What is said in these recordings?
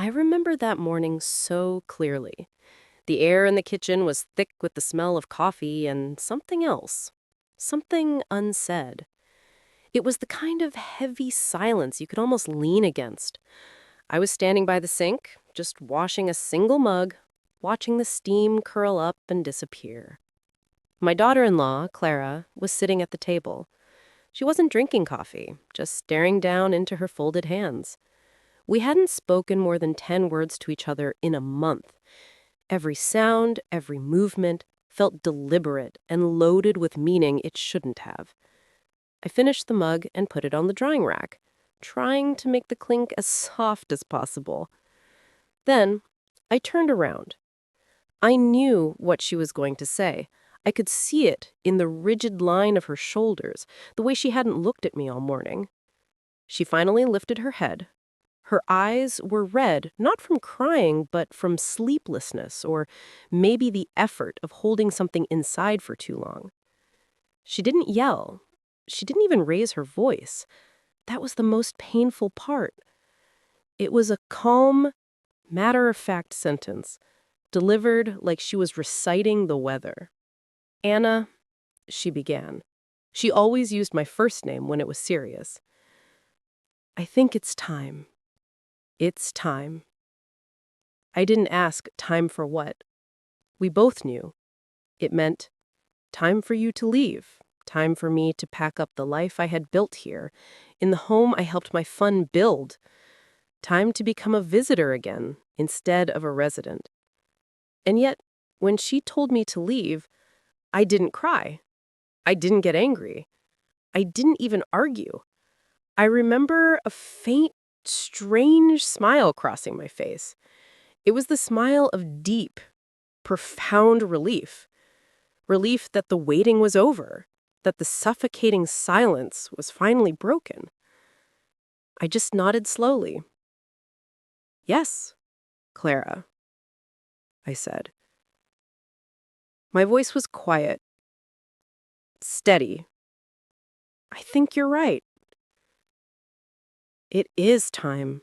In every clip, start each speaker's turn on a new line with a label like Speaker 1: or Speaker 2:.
Speaker 1: I remember that morning so clearly. The air in the kitchen was thick with the smell of coffee and something else. Something unsaid. It was the kind of heavy silence you could almost lean against. I was standing by the sink, just washing a single mug, watching the steam curl up and disappear. My daughter-in-law, Clara, was sitting at the table. She wasn't drinking coffee, just staring down into her folded hands. We hadn't spoken more than 10 words to each other in a month. Every sound, every movement felt deliberate and loaded with meaning it shouldn't have. I finished the mug and put it on the drying rack, trying to make the clink as soft as possible. Then, I turned around. I knew what she was going to say. I could see it in the rigid line of her shoulders, the way she hadn't looked at me all morning. She finally lifted her head. Her eyes were red, not from crying, but from sleeplessness, or maybe the effort of holding something inside for too long. She didn't yell. She didn't even raise her voice. That was the most painful part. It was a calm, matter-of-fact sentence, delivered like she was reciting the weather. "Anna," she began. She always used my first name when it was serious. "I think it's time. It's time." I didn't ask time for what. We both knew. It meant time for you to leave, time for me to pack up the life I had built here, in the home I helped my fun build, time to become a visitor again instead of a resident. And yet, when she told me to leave, I didn't cry. I didn't get angry. I didn't even argue. I remember a faint, strange smile crossing my face. It was the smile of deep, profound relief. Relief that the waiting was over, that the suffocating silence was finally broken. I just nodded slowly. "Yes, Clara," I said. My voice was quiet, steady. "I think you're right. It is time."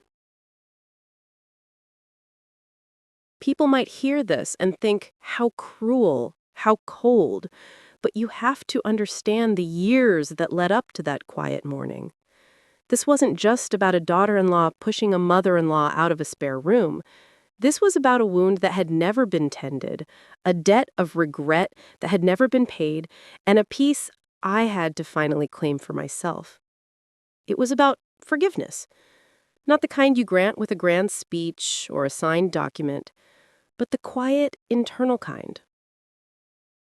Speaker 1: People might hear this and think, how cruel, how cold, but you have to understand the years that led up to that quiet morning. This wasn't just about a daughter-in-law pushing a mother-in-law out of a spare room. This was about a wound that had never been tended, a debt of regret that had never been paid, and a peace I had to finally claim for myself. It was about forgiveness. Not the kind you grant with a grand speech or a signed document, but the quiet, internal kind.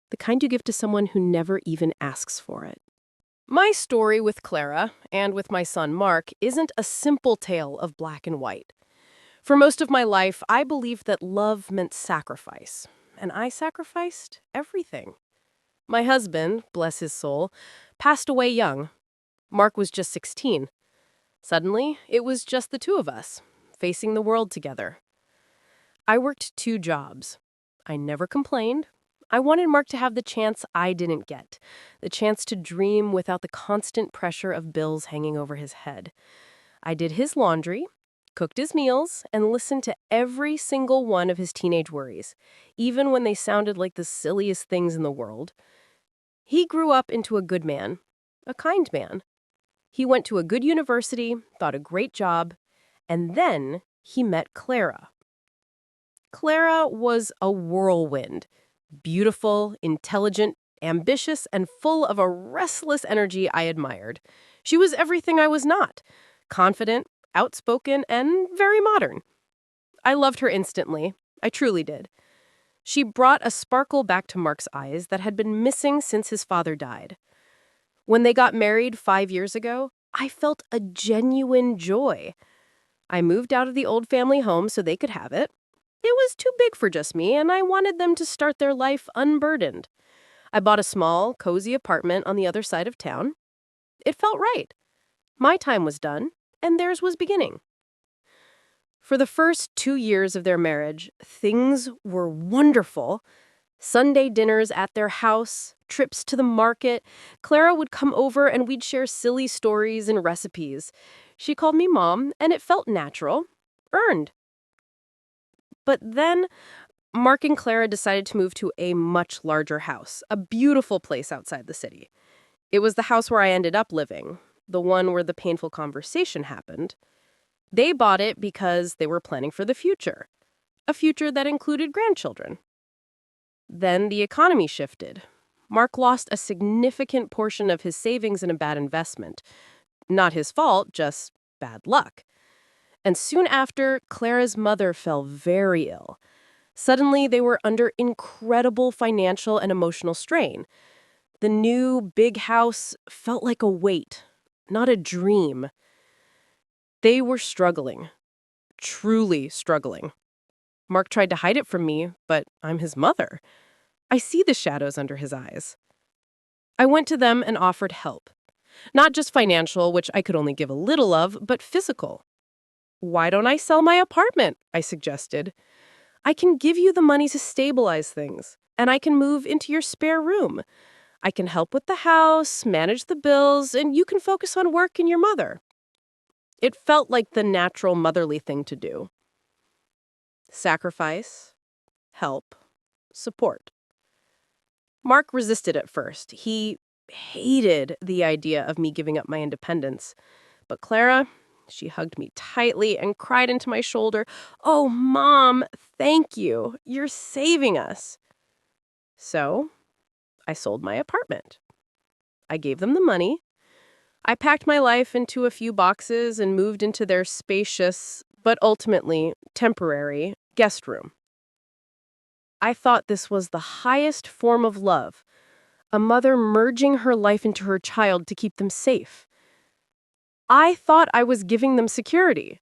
Speaker 1: The kind you give to someone who never even asks for it. My story with Clara, and with my son Mark, isn't a simple tale of black and white. For most of my life, I believed that love meant sacrifice, and I sacrificed everything. My husband, bless his soul, passed away young. Mark was just 16. Suddenly, it was just the two of us, facing the world together. I worked 2 jobs. I never complained. I wanted Mark to have the chance I didn't get, the chance to dream without the constant pressure of bills hanging over his head. I did his laundry, cooked his meals, and listened to every single one of his teenage worries, even when they sounded like the silliest things in the world. He grew up into a good man, a kind man. He went to a good university, got a great job, and then he met Clara. Clara was a whirlwind, beautiful, intelligent, ambitious, and full of a restless energy I admired. She was everything I was not: confident, outspoken, and very modern. I loved her instantly. I truly did. She brought a sparkle back to Mark's eyes that had been missing since his father died. When they got married 5 years ago, I felt a genuine joy. I moved out of the old family home so they could have it. It was too big for just me, and I wanted them to start their life unburdened. I bought a small, cozy apartment on the other side of town. It felt right. My time was done, and theirs was beginning. For the first 2 years of their marriage, things were wonderful. Sunday dinners at their house, trips to the market. Clara would come over and we'd share silly stories and recipes. She called me Mom, and it felt natural, earned. But then Mark and Clara decided to move to a much larger house, a beautiful place outside the city. It was the house where I ended up living, the one where the painful conversation happened. They bought it because they were planning for the future, a future that included grandchildren. Then the economy shifted. Mark lost a significant portion of his savings in a bad investment. Not his fault, just bad luck. And soon after, Clara's mother fell very ill. Suddenly, they were under incredible financial and emotional strain. The new, big house felt like a weight, not a dream. They were struggling, truly struggling. Mark tried to hide it from me, but I'm his mother. I see the shadows under his eyes. I went to them and offered help. Not just financial, which I could only give a little of, but physical. Why don't I sell my apartment? I suggested. I can give you the money to stabilize things, and I can move into your spare room. I can help with the house, manage the bills, and you can focus on work and your mother. It felt like the natural motherly thing to do. Sacrifice, help, support. Mark resisted at first. He hated the idea of me giving up my independence. But Clara, she hugged me tightly and cried into my shoulder, "Oh, Mom, thank you. You're saving us." So I sold my apartment. I gave them the money. I packed my life into a few boxes and moved into their spacious, but ultimately temporary, guest room. I thought this was the highest form of love, a mother merging her life into her child to keep them safe. I thought I was giving them security.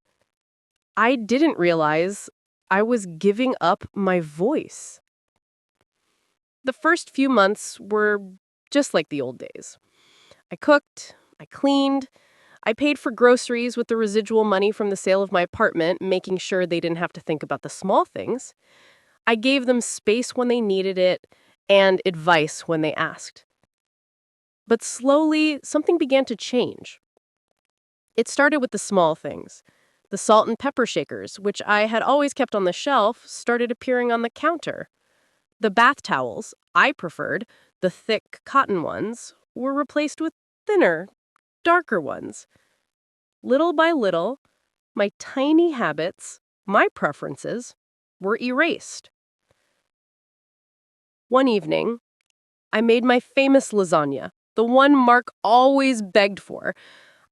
Speaker 1: I didn't realize I was giving up my voice. The first few months were just like the old days. I cooked, I cleaned, I paid for groceries with the residual money from the sale of my apartment, making sure they didn't have to think about the small things. I gave them space when they needed it and advice when they asked. But slowly, something began to change. It started with the small things. The salt and pepper shakers, which I had always kept on the shelf, started appearing on the counter. The bath towels, I preferred, the thick cotton ones, were replaced with thinner, darker ones. Little by little, my tiny habits, my preferences, were erased. One evening, I made my famous lasagna, the one Mark always begged for.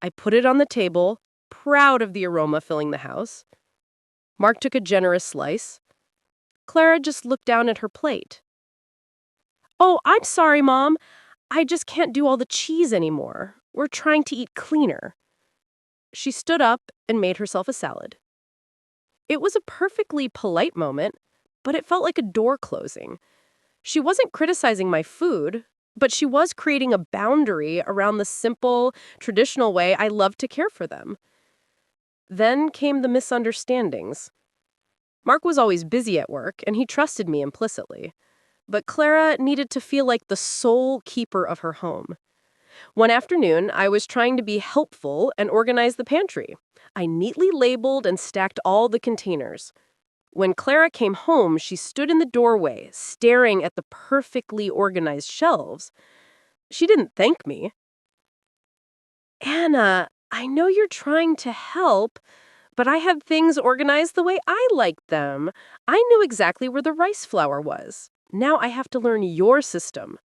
Speaker 1: I put it on the table, proud of the aroma filling the house. Mark took a generous slice. Clara just looked down at her plate. "Oh, I'm sorry, Mom. I just can't do all the cheese anymore. We're trying to eat cleaner." She stood up and made herself a salad. It was a perfectly polite moment, but it felt like a door closing. She wasn't criticizing my food, but she was creating a boundary around the simple, traditional way I love to care for them. Then came the misunderstandings. Mark was always busy at work, and he trusted me implicitly. But Clara needed to feel like the sole keeper of her home. One afternoon, I was trying to be helpful and organize the pantry. I neatly labeled and stacked all the containers. When Clara came home, she stood in the doorway, staring at the perfectly organized shelves. She didn't thank me. "Anna, I know you're trying to help, but I had things organized the way I liked them. I knew exactly where the rice flour was. Now I have to learn your system."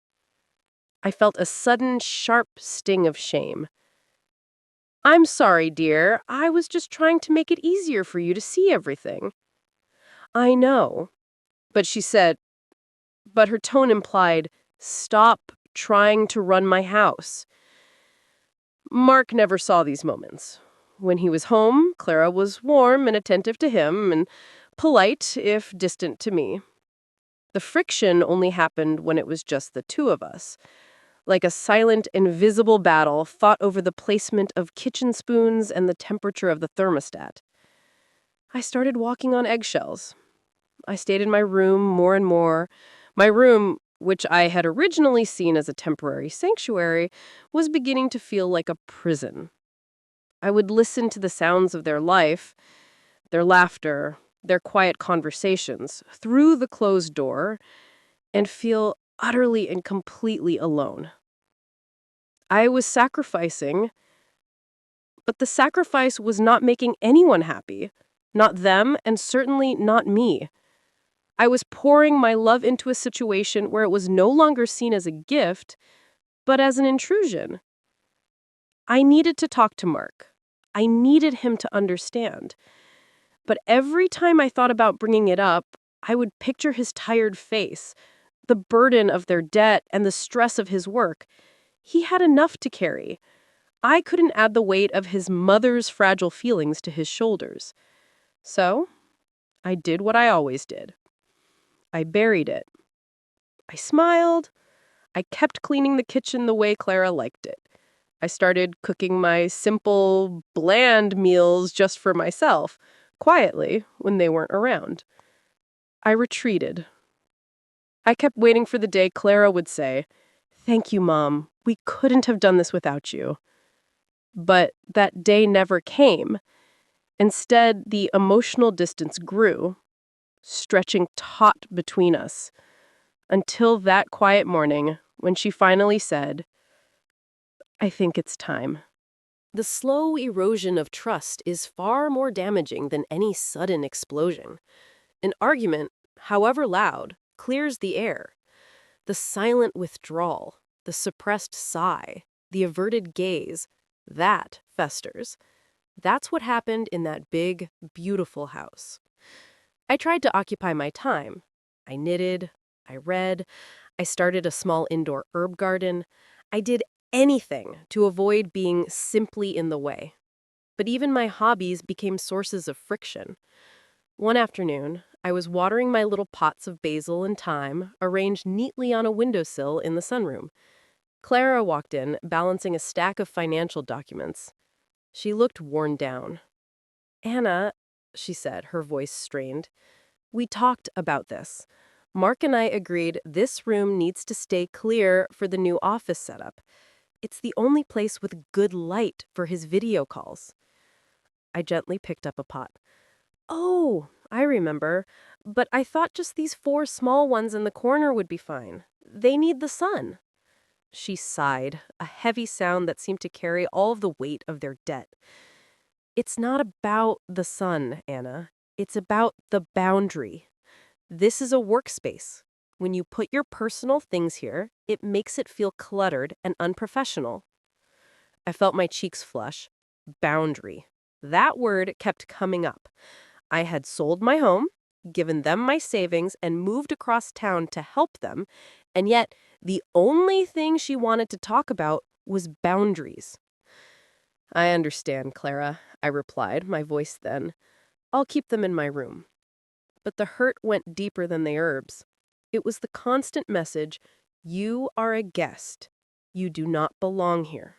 Speaker 1: I felt a sudden, sharp sting of shame. "I'm sorry, dear. I was just trying to make it easier for you to see everything." "I know." But she said, but her tone implied, "Stop trying to run my house." Mark never saw these moments. When he was home, Clara was warm and attentive to him and polite, if distant to me. The friction only happened when it was just the two of us, like a silent, invisible battle fought over the placement of kitchen spoons and the temperature of the thermostat. I started walking on eggshells. I stayed in my room more and more. My room, which I had originally seen as a temporary sanctuary, was beginning to feel like a prison. I would listen to the sounds of their life, their laughter, their quiet conversations, through the closed door, and feel utterly and completely alone. I was sacrificing, but the sacrifice was not making anyone happy. Not them, and certainly not me. I was pouring my love into a situation where it was no longer seen as a gift, but as an intrusion. I needed to talk to Mark. I needed him to understand. But every time I thought about bringing it up, I would picture his tired face, the burden of their debt, and the stress of his work. He had enough to carry. I couldn't add the weight of his mother's fragile feelings to his shoulders. So, I did what I always did. I buried it. I smiled. I kept cleaning the kitchen the way Clara liked it. I started cooking my simple, bland meals just for myself, quietly, when they weren't around. I retreated. I kept waiting for the day Clara would say, "Thank you, Mom. We couldn't have done this without you." But that day never came. Instead, the emotional distance grew, stretching taut between us, until that quiet morning when she finally said, "I think it's time." The slow erosion of trust is far more damaging than any sudden explosion. An argument, however loud, clears the air. The silent withdrawal, the suppressed sigh, the averted gaze, that festers. That's what happened in that big, beautiful house. I tried to occupy my time. I knitted, I read, I started a small indoor herb garden. I did anything to avoid being simply in the way. But even my hobbies became sources of friction. One afternoon, I was watering my little pots of basil and thyme, arranged neatly on a windowsill in the sunroom. Clara walked in, balancing a stack of financial documents. She looked worn down. "Anna," she said, her voice strained, "we talked about this. Mark and I agreed this room needs to stay clear for the new office setup. It's the only place with good light for his video calls." I gently picked up a pot. "Oh, I remember. But I thought just these 4 small ones in the corner would be fine. They need the sun." She sighed, a heavy sound that seemed to carry all of the weight of their debt. "It's not about the sun, Anna. It's about the boundary. This is a workspace. When you put your personal things here, it makes it feel cluttered and unprofessional." I felt my cheeks flush. Boundary. That word kept coming up. I had sold my home, given them my savings, and moved across town to help them, and yet the only thing she wanted to talk about was boundaries. "I understand, Clara," I replied, my voice thin. "I'll keep them in my room." But the hurt went deeper than the herbs. It was the constant message, "You are a guest. You do not belong here."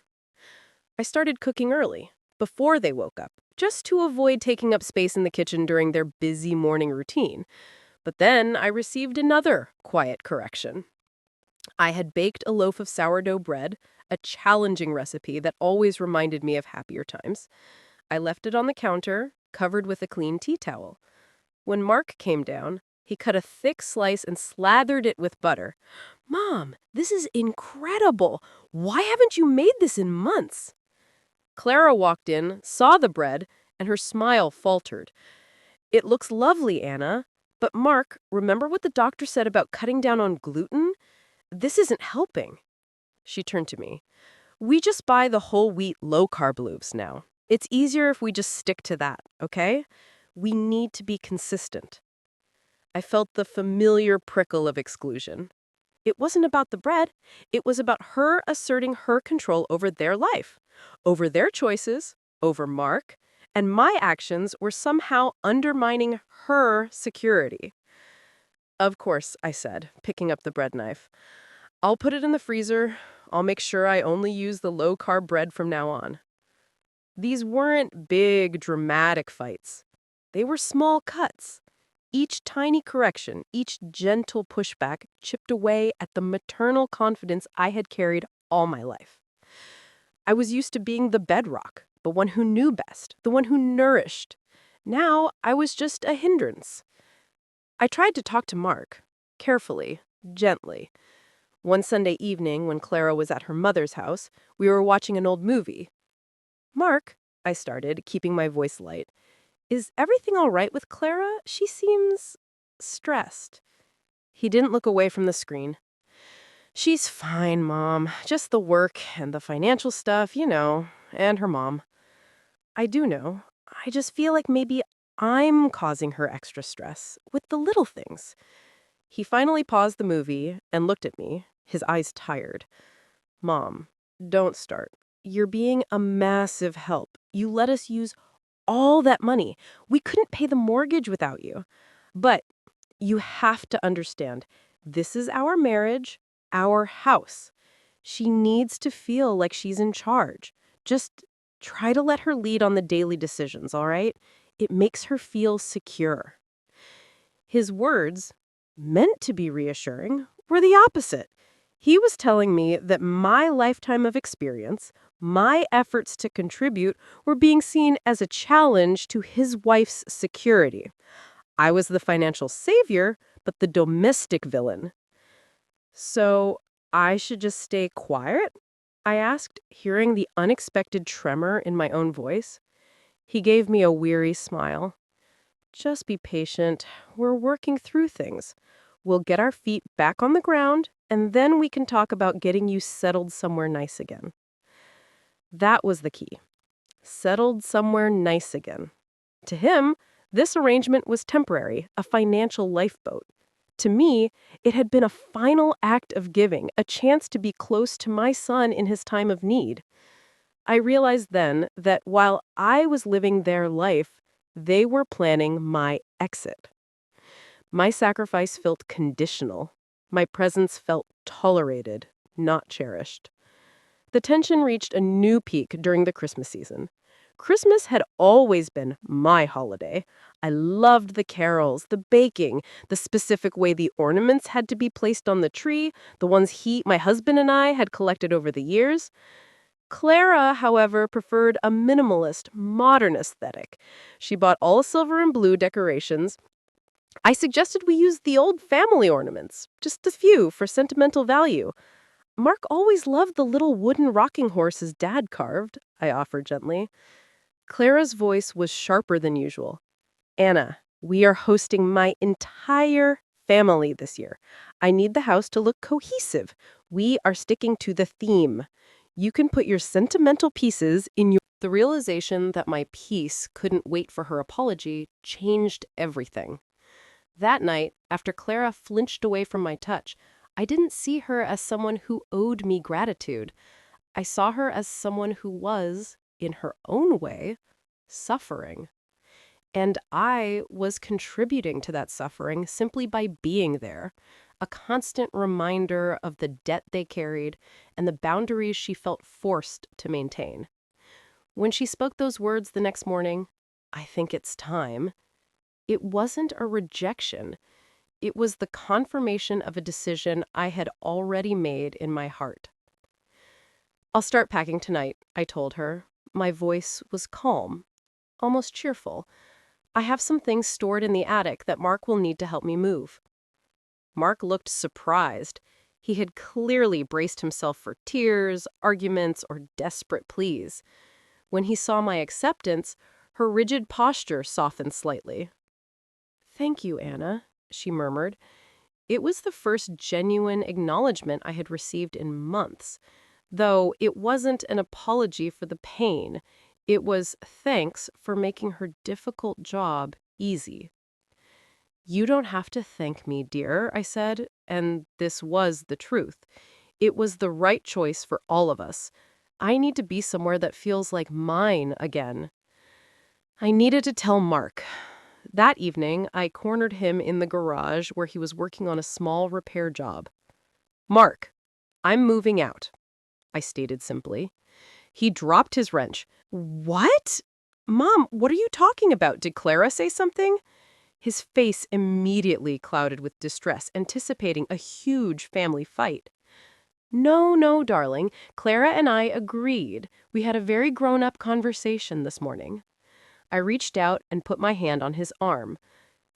Speaker 1: I started cooking early, before they woke up, just to avoid taking up space in the kitchen during their busy morning routine. But then I received another quiet correction. I had baked a loaf of sourdough bread, a challenging recipe that always reminded me of happier times. I left it on the counter, covered with a clean tea towel. When Mark came down, he cut a thick slice and slathered it with butter. "Mom, this is incredible! Why haven't you made this in months?" Clara walked in, saw the bread, and her smile faltered. "It looks lovely, Anna. But Mark, remember what the doctor said about cutting down on gluten? This isn't helping." She turned to me. "We just buy the whole wheat low-carb loaves now. It's easier if we just stick to that, okay? We need to be consistent." I felt the familiar prickle of exclusion. It wasn't about the bread. It was about her asserting her control over their life, over their choices, over Mark, and my actions were somehow undermining her security. "Of course," I said, picking up the bread knife. "I'll put it in the freezer. I'll make sure I only use the low-carb bread from now on." These weren't big, dramatic fights. They were small cuts. Each tiny correction, each gentle pushback chipped away at the maternal confidence I had carried all my life. I was used to being the bedrock, the one who knew best, the one who nourished. Now I was just a hindrance. I tried to talk to Mark, carefully, gently. One Sunday evening, when Clara was at her mother's house, we were watching an old movie. Mark, I started, keeping my voice light, is everything all right with Clara? She seems stressed. He didn't look away from the screen. She's fine, Mom. Just the work and the financial stuff, and her mom. I do know. I just feel like maybe I'm causing her extra stress with the little things. He finally paused the movie and looked at me, his eyes tired. Mom, don't start. You're being a massive help. You let us use all that money. We couldn't pay the mortgage without you. But you have to understand, this is our marriage, our house. She needs to feel like she's in charge. Just try to let her lead on the daily decisions, all right? It makes her feel secure. His words, meant to be reassuring, were the opposite. He was telling me that my lifetime of experience, my efforts to contribute, were being seen as a challenge to his wife's security. I was the financial savior, but the domestic villain. So I should just stay quiet? I asked, hearing the unexpected tremor in my own voice. He gave me a weary smile. Just be patient. We're working through things. We'll get our feet back on the ground, and then we can talk about getting you settled somewhere nice again. That was the key. Settled somewhere nice again. To him, this arrangement was temporary, a financial lifeboat. To me, it had been a final act of giving, a chance to be close to my son in his time of need. I realized then that while I was living their life, they were planning my exit. My sacrifice felt conditional. My presence felt tolerated, not cherished. The tension reached a new peak during the Christmas season. Christmas had always been my holiday. I loved the carols, the baking, the specific way the ornaments had to be placed on the tree, the ones my husband and I had collected over the years. Clara, however, preferred a minimalist, modern aesthetic. She bought all silver and blue decorations. I suggested we use the old family ornaments, just a few for sentimental value. Mark always loved the little wooden rocking horse his dad carved, I offered gently. Clara's voice was sharper than usual. Anna, we are hosting my entire family this year. I need the house to look cohesive. We are sticking to the theme. You can put your sentimental pieces in your... The realization that my piece couldn't wait for her apology changed everything. That night, after Clara flinched away from my touch, I didn't see her as someone who owed me gratitude. I saw her as someone who was, in her own way, suffering. And I was contributing to that suffering simply by being there, a constant reminder of the debt they carried and the boundaries she felt forced to maintain. When she spoke those words the next morning, I think it's time, it wasn't a rejection. It was the confirmation of a decision I had already made in my heart. I'll start packing tonight, I told her. My voice was calm, almost cheerful. I have some things stored in the attic that Mark will need to help me move. Mark looked surprised. He had clearly braced himself for tears, arguments, or desperate pleas. When he saw my acceptance, her rigid posture softened slightly. "Thank you, Anna," she murmured. It was the first genuine acknowledgement I had received in months, though it wasn't an apology for the pain. It was thanks for making her difficult job easy. "You don't have to thank me, dear," I said, and this was the truth. It was the right choice for all of us. I need to be somewhere that feels like mine again. I needed to tell Mark. That evening, I cornered him in the garage where he was working on a small repair job. "Mark, I'm moving out," I stated simply. He dropped his wrench. "What? Mom, what are you talking about? Did Clara say something?" His face immediately clouded with distress, anticipating a huge family fight. "No, no, darling. Clara and I agreed. We had a very grown-up conversation this morning." I reached out and put my hand on his arm.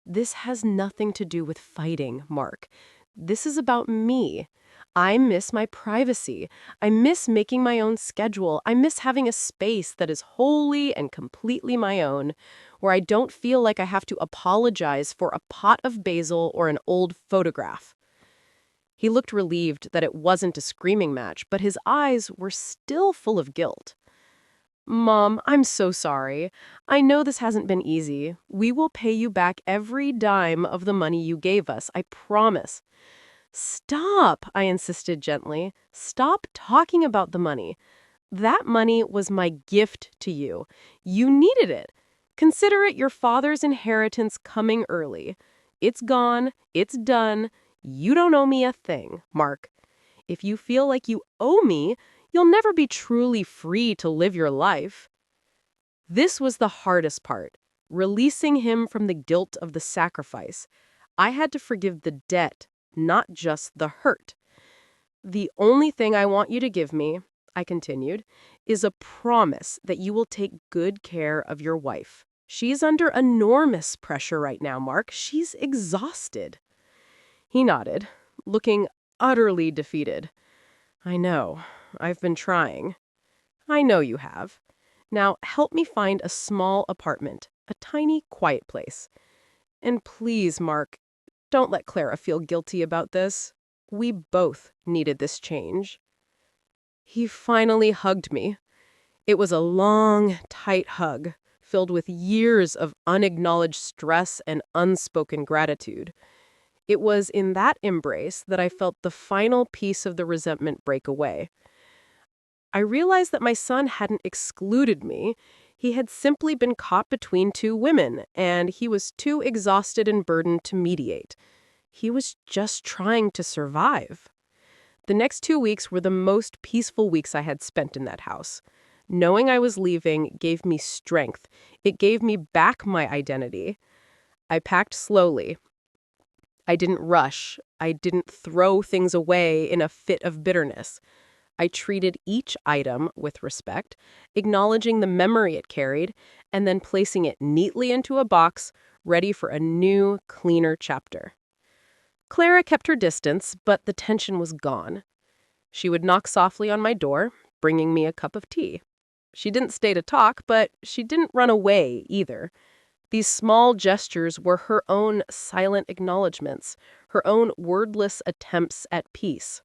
Speaker 1: This has nothing to do with fighting, Mark. This is about me. I miss my privacy. I miss making my own schedule. I miss having a space that is wholly and completely my own, where I don't feel like I have to apologize for a pot of basil or an old photograph. He looked relieved that it wasn't a screaming match, but his eyes were still full of guilt. Mom, I'm so sorry. I know this hasn't been easy. We will pay you back every dime of the money you gave us, I promise. Stop, I insisted gently. Stop talking about the money. That money was my gift to you. You needed it. Consider it your father's inheritance coming early. It's gone. It's done. You don't owe me a thing, Mark. If you feel like you owe me, you'll never be truly free to live your life. This was the hardest part, releasing him from the guilt of the sacrifice. I had to forgive the debt, not just the hurt. The only thing I want you to give me, I continued, is a promise that you will take good care of your wife. She's under enormous pressure right now, Mark. She's exhausted. He nodded, looking utterly defeated. I know. I've been trying. I know you have. Now help me find a small apartment, a tiny, quiet place. And please, Mark, don't let Clara feel guilty about this. We both needed this change. He finally hugged me. It was a long, tight hug, filled with years of unacknowledged stress and unspoken gratitude. It was in that embrace that I felt the final piece of the resentment break away. I realized that my son hadn't excluded me. He had simply been caught between two women, and he was too exhausted and burdened to mediate. He was just trying to survive. The next 2 weeks were the most peaceful weeks I had spent in that house. Knowing I was leaving gave me strength. It gave me back my identity. I packed slowly. I didn't rush. I didn't throw things away in a fit of bitterness. I treated each item with respect, acknowledging the memory it carried, and then placing it neatly into a box, ready for a new, cleaner chapter. Clara kept her distance, but the tension was gone. She would knock softly on my door, bringing me a cup of tea. She didn't stay to talk, but she didn't run away either. These small gestures were her own silent acknowledgments, her own wordless attempts at peace.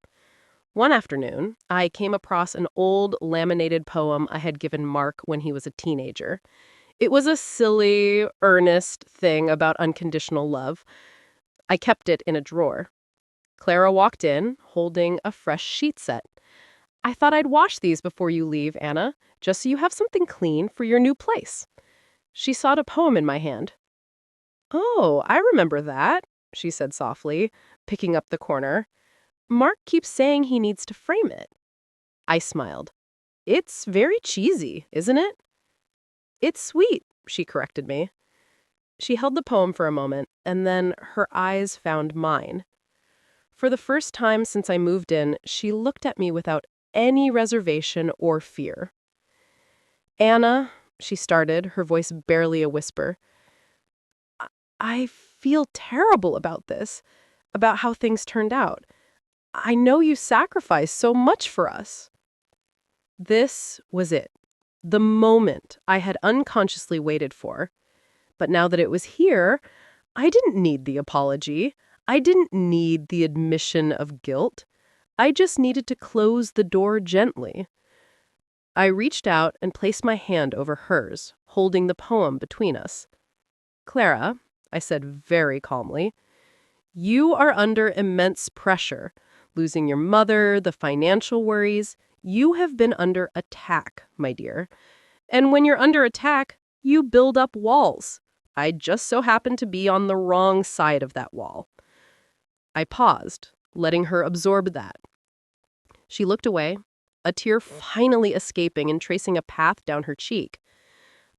Speaker 1: One afternoon, I came across an old laminated poem I had given Mark when he was a teenager. It was a silly, earnest thing about unconditional love. I kept it in a drawer. Clara walked in, holding a fresh sheet set. I thought I'd wash these before you leave, Anna, just so you have something clean for your new place. She sawed a poem in my hand. Oh, I remember that, she said softly, picking up the corner. Mark keeps saying he needs to frame it. I smiled. It's very cheesy, isn't it? It's sweet, she corrected me. She held the poem for a moment, and then her eyes found mine. For the first time since I moved in, she looked at me without any reservation or fear. Anna, she started, her voice barely a whisper. I feel terrible about this, about how things turned out. I know you sacrificed so much for us. This was it, the moment I had unconsciously waited for. But now that it was here, I didn't need the apology. I didn't need the admission of guilt. I just needed to close the door gently. I reached out and placed my hand over hers, holding the poem between us. Clara, I said very calmly, you are under immense pressure. Losing your mother, the financial worries. You have been under attack, my dear. And when you're under attack, you build up walls. I just so happened to be on the wrong side of that wall. I paused, letting her absorb that. She looked away, a tear finally escaping and tracing a path down her cheek.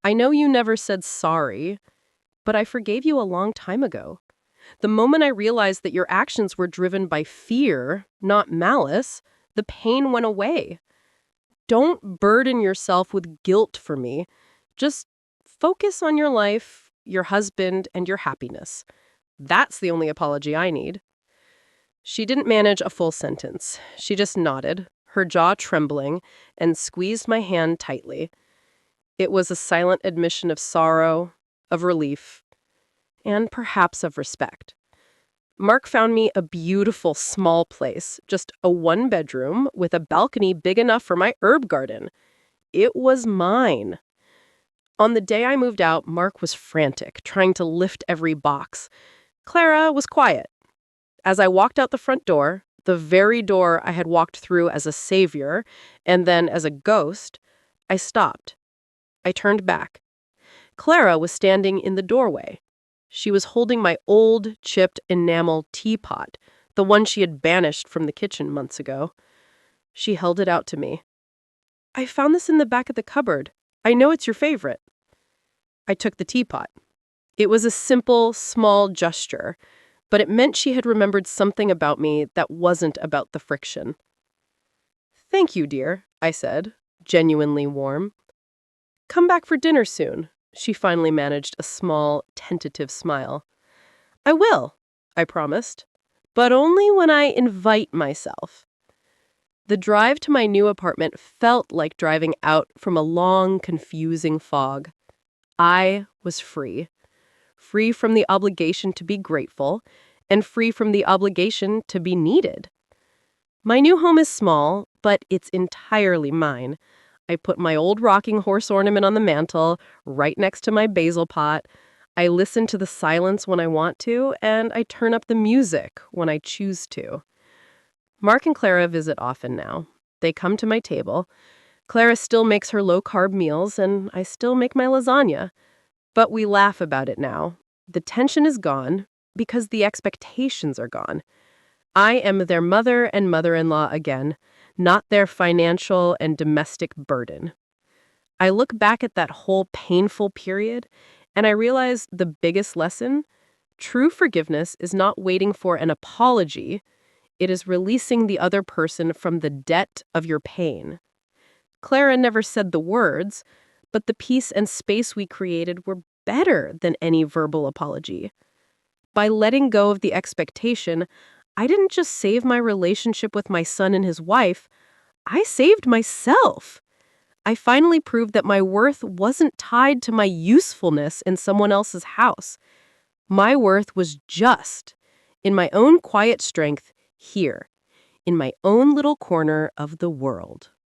Speaker 1: I know you never said sorry, but I forgave you a long time ago. The moment I realized that your actions were driven by fear, not malice, the pain went away. Don't burden yourself with guilt for me. Just focus on your life, your husband, and your happiness. That's the only apology I need." She didn't manage a full sentence. She just nodded, her jaw trembling, and squeezed my hand tightly. It was a silent admission of sorrow, of relief, and perhaps of respect. Mark found me a beautiful small place, just a one-bedroom with a balcony big enough for my herb garden. It was mine. On the day I moved out, Mark was frantic, trying to lift every box. Clara was quiet. As I walked out the front door, the very door I had walked through as a savior and then as a ghost, I stopped. I turned back. Clara was standing in the doorway. She was holding my old, chipped enamel teapot, the one she had banished from the kitchen months ago. She held it out to me. "I found this in the back of the cupboard. I know it's your favorite." I took the teapot. It was a simple, small gesture, but it meant she had remembered something about me that wasn't about the friction. "Thank you, dear," I said, genuinely warm. "Come back for dinner soon." She finally managed a small, tentative smile. "I will," I promised, "but only when I invite myself." The drive to my new apartment felt like driving out from a long, confusing fog. I was free. Free from the obligation to be grateful, and free from the obligation to be needed. My new home is small, but it's entirely mine. I put my old rocking horse ornament on the mantle, right next to my basil pot. I listen to the silence when I want to, and I turn up the music when I choose to. Mark and Clara visit often now. They come to my table. Clara still makes her low-carb meals, and I still make my lasagna. But we laugh about it now. The tension is gone because the expectations are gone. I am their mother and mother-in-law again, not their financial and domestic burden. I look back at that whole painful period, and I realize the biggest lesson: true forgiveness is not waiting for an apology. It is releasing the other person from the debt of your pain. Clara never said the words, but the peace and space we created were better than any verbal apology. By letting go of the expectation, I didn't just save my relationship with my son and his wife, I saved myself. I finally proved that my worth wasn't tied to my usefulness in someone else's house. My worth was just in my own quiet strength here, in my own little corner of the world.